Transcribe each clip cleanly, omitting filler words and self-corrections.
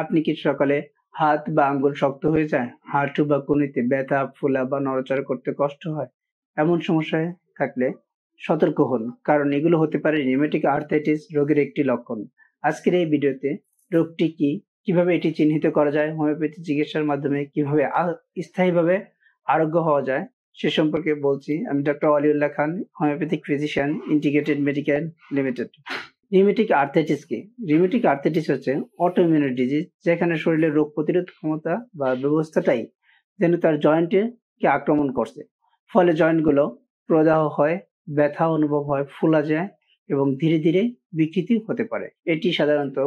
আপনি কি সকালে হাত বা আঙ্গুল শক্ত হয়ে যায়, হাঁটু বা কনুইতে ব্যথা, ফোলা বা নড়াচড়া করতে কষ্ট হয়? এমন সমস্যায় থাকলে সতর্ক হন, কারণ এগুলো হতে পারে রিউমেটিক আর্থ্রাইটিস রোগের একটি লক্ষণ। আজকের এই ভিডিওতে রোগটি কি, কিভাবে এটি চিহ্নিত করা যায়, হোমিওপ্যাথি চিকিৎসার মাধ্যমে কিভাবে স্থায়ীভাবে আরোগ্য হওয়া যায় সে সম্পর্কে বলছি। আমি doctor Waliullah Khan, homeopathic physician, integrated medical limited. Rheumatic arthritis কি? রিউমেটিক আর্থ্রাইটিস হচ্ছে অটোইমিউন ডিজিজ, যেখানে শরীরের রোগ প্রতিরোধ ক্ষমতা বা ব্যবস্থাটাই যেন তার জয়েন্টে কে আক্রমণ করছে। ফলে জয়েন্টগুলো প্রদাহ হয়, ব্যথা অনুভব হয়, ফুলা যায় এবং ধীরে ধীরে বিকৃতি হতে পারে। এটি সাধারণত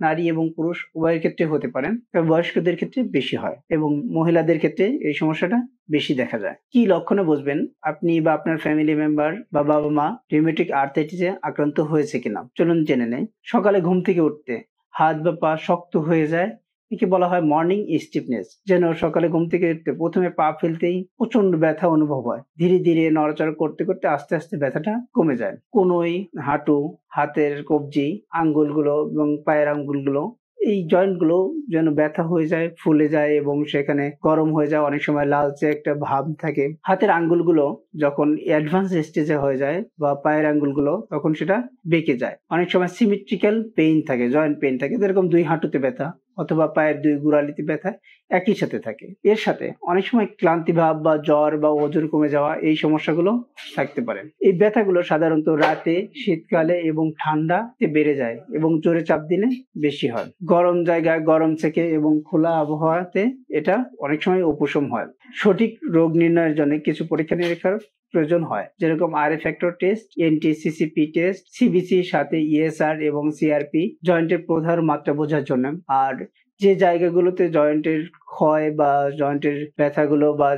নারী এবং পুরুষ উভয়ের ক্ষেত্রে হতে পারে, তবে বয়স্কদের ক্ষেত্রে বেশি হয় এবং মহিলাদের ক্ষেত্রে এই সমস্যাটা বেশি দেখা যায়। কি লক্ষণে বুঝবেন আপনি বা আপনার ফ্যামিলি মেম্বার বা বাবা মা রিউমেটিক আর্থ্রাইটিসে আক্রান্ত হয়েছে কিনা? চলুন জেনে নেই। সকালে ঘুম থেকে উঠতে হাত বা পা শক্ত হয়ে যায়, একে বলা হয় মর্নিং স্টিফনেস। যেন সকালে ঘুম থেকে উঠতে প্রথমে পা ফেলতেই প্রচন্ড ব্যথা অনুভব হয়, ধীরে ধীরে নড়াচড়া করতে করতে আস্তে আস্তে ব্যথাটা কমে যায়। কনুই, হাঁটু, হাতের কবজি, আঙ্গুলগুলো এবং পায়ের আঙ্গুলগুলো, এই জয়েন্টগুলো যেন ব্যথা হয়ে যায়, ফুলে যায় এবং সেখানে গরম হয়ে যায়, অনেক সময় লালচে একটা ভাব থাকে। হাতের আঙ্গুলগুলো যখন অ্যাডভান্স স্টেজে হয়ে যায় বা পায়ের আঙ্গুলগুলো, তখন সেটা বেঁকে যায়। অনেক সময় সিমেট্রিক্যাল পেইন থাকে, জয়েন্ট পেইন থাকে, যেরকম দুই হাঁটুতে ব্যথা অথবা পায়ের দুই গোড়ালিতে ব্যথা একই সাথে থাকে। এর সাথে অনেক সময় ক্লান্তি ভাব বা জ্বর বা ওজন কমে যাওয়া, এই সমস্যাগুলো থাকতে পারে। এই ব্যথাগুলো সাধারণত রাতে, শীতকালে এবং ঠান্ডাতে বেড়ে যায় এবং জোরে চাপ দিলে বেশি হয়। গরম জায়গায় গরম থেকে এবং খোলা আবহাওয়াতে এটা অনেক সময় উপশম হয়। সঠিক রোগ নির্ণয়ের জন্য কিছু পরীক্ষা নিরীক্ষার প্রয়োজন হয়, যেরকম আরএ ফ্যাক্টর টেস্ট, এনটিসিসিপি টেস্ট, সিবিসির সাথে ইএসআর এবং সিআরপি, জয়েন্টের প্রধান মাত্রা বোঝার জন্য। আর যে জায়গাগুলোতে জয়েন্টের ক্ষয় বা জয়েন্টের ব্যথাগুলো বা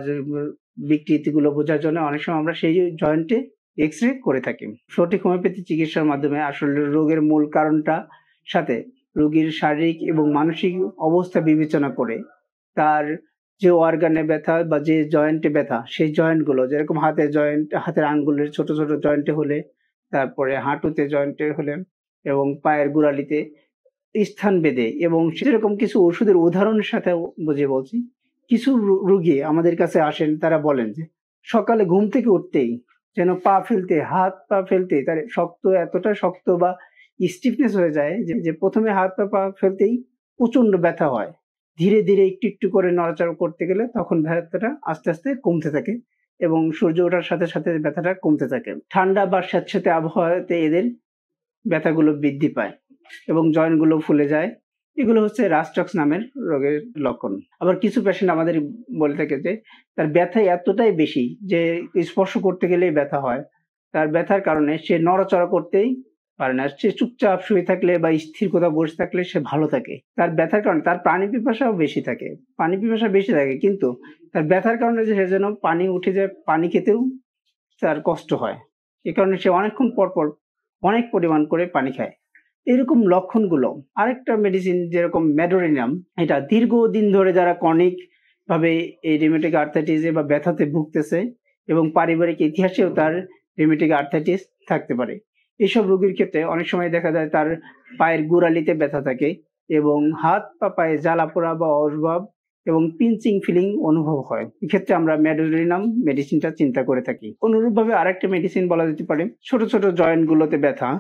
বিকৃতিগুলো বোঝার জন্য অনেক সময় আমরা সেই জয়েন্টে এক্স-রে করে থাকি। সঠিক হোমিওপ্যাথি চিকিৎসার মাধ্যমে আসলে রোগের মূল কারণটা সাথে রোগীর শারীরিক এবং মানসিক অবস্থা বিবেচনা করে তার যে অর্গানে ব্যথা বা যে জয়েন্টে ব্যথা, সেই জয়েন্টগুলো, যেরকম হাতের জয়েন্ট, হাতের আঙ্গুলের ছোট ছোট জয়েন্টে হলে, তারপরে হাঁটুতে জয়েন্টে হলে এবং পায়ের গোড়ালিতে স্থান ভেদে এবং সেরকম কিছু ওষুধের উদাহরণের সাথে বুঝিয়ে বলছি। কিছু রুগী আমাদের কাছে আসেন, তারা বলেন যে সকালে ঘুম থেকে উঠতেই যেন পা ফেলতে, হাত পা ফেলতে তার শক্ত, এতটা শক্ত বা স্টিফনেস হয়ে যায় যে প্রথমে হাত পা ফেলতেই প্রচন্ড ব্যথা হয়। ধীরে ধীরে একটু একটু করে নড়াচড়া করতে গেলে তখন ব্যথাটা আস্তে আস্তে কমতে থাকে এবং সূর্য ওঠার সাথে সাথে ব্যথাটা কমতে থাকে। ঠান্ডা বা স্যাঁতসেঁতে আবহাওয়াতে এদের ব্যথাগুলো বৃদ্ধি পায় এবং জয়েন্টগুলো ফুলে যায়। এগুলো হচ্ছে রাস্টক্স নামের রোগের লক্ষণ। আবার কিছু পেশেন্ট আমাদের বলে থাকে যে তার ব্যথা এতটাই বেশি যে স্পর্শ করতে গেলেই ব্যথা হয়। তার ব্যথার কারণে সে নড়াচড়া করতেই পারে না। সে চুপচাপ শুয়ে থাকলে বা স্থির কোথাও বসে থাকলে সে ভালো থাকে। তার ব্যথার কারণে তার পানি পিপাসাও বেশি থাকে। পানি পিপাসা বেশি থাকে, কিন্তু তার ব্যথার কারণে যে সে যেন পানি উঠে যায়, পানি খেতেও তার কষ্ট হয়। এ কারণে সে অনেকক্ষণ পর পর অনেক পরিমাণ করে পানি খায়। এরকম লক্ষণগুলো আরেকটা মেডিসিন যেরকম ম্যাডোরিনাম, এটা দীর্ঘদিন ধরে যারা ক্রনিক ভাবে এই রিউমেটিক আর্থ্রাইটিসে বা ব্যথাতে ভুগতেছে এবং পারিবারিক ইতিহাসেও তার রিউমেটিক আর্থ্রাইটিস থাকতে পারে, এসব রোগীর ক্ষেত্রে অনেক সময় দেখা যায় তার পায়ের গোড়ালিতে ব্যথা থাকে এবং হাত বা পায়ে জ্বালা পোড়া বা অস্বভাব এবং পিঞ্চিং ফিলিং অনুভব হয়। এক্ষেত্রে আমরা ম্যাডোরিনাম মেডিসিনটা চিন্তা করে থাকি। অনুরূপভাবে আরেকটা মেডিসিন বলা যেতে পারে, ছোট ছোট জয়েন্ট গুলোতে ব্যথা,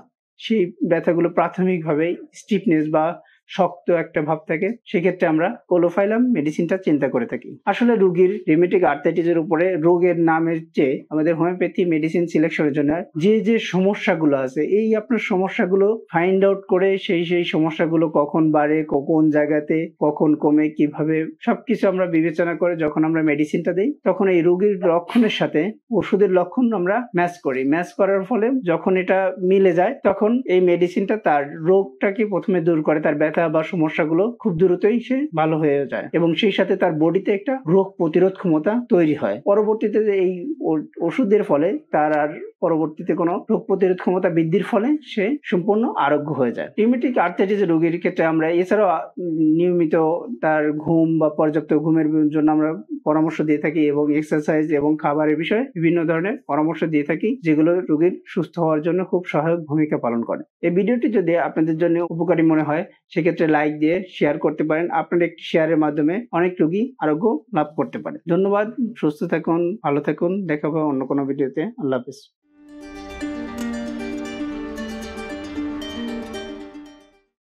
সেই ব্যথাগুলো প্রাথমিকভাবে স্টিফনেস বা শক্ত একটা ভাব থাকে, সেক্ষেত্রে আমরা কোলোফাইলাম মেডিসিনটা চিন্তা করে থাকি। আসলে রোগীর রিউমেটিক আর্থ্রাইটিসের উপরে রোগের নামের চেয়ে আমাদের হোমিওপ্যাথি মেডিসিন সিলেকশনের জন্য যে যে সমস্যাগুলো আছে, এই আপনার সমস্যাগুলো ফাইন্ড আউট করে সেই সমস্যাগুলো কখন বাড়ে, কোন জায়গাতে কখন কমে, কিভাবে, সবকিছু আমরা বিবেচনা করে যখন আমরা মেডিসিনটা দিই, তখন এই রোগীর লক্ষণের সাথে ওষুধের লক্ষণ আমরা ম্যাচ করি। ম্যাচ করার ফলে যখন এটা মিলে যায়, তখন এই মেডিসিনটা তার রোগটাকে প্রথমে দূর করে, তার ব্যথা বা সমস্যাগুলো খুব দ্রুতই সে ভালো হয়ে যায় এবং সেই সাথে তার বডিতে একটা রোগ প্রতিরোধ ক্ষমতা তৈরি হয়। পরবর্তীতে এই ওষুধের ফলে তার আর পরবর্তীতে কোনো রোগ প্রতিরোধ ক্ষমতা বৃদ্ধির ফলে সে সম্পূর্ণ আরোগ্য হয়ে যায়। রিউমেটিক আর্থ্রাইটিস রোগীর ক্ষেত্রে আমরা এছাড়াও নিয়মিত তার ঘুম বা পর্যাপ্ত ঘুমের জন্য আমরা পরামর্শ দিয়ে থাকি এবং এক্সারসাইজ এবং খাবারের বিষয়ে বিভিন্ন ধরনের পরামর্শ দিয়ে থাকি, যেগুলো রোগীর সুস্থ হওয়ার জন্য খুব সহায়ক ভূমিকা পালন করে। এই ভিডিওটি যদি আপনাদের জন্য উপকারী মনে হয়, সেক্ষেত্রে সেক্ষেত্রে লাইক দিয়ে শেয়ার করতে পারেন। আপনার একটি শেয়ারের মাধ্যমে অনেক রোগী আরোগ্য লাভ করতে পারে। ধন্যবাদ। সুস্থ থাকুন, ভালো থাকুন। দেখা হবে অন্য কোনো ভিডিওতে। আল্লাহ হাফেজ।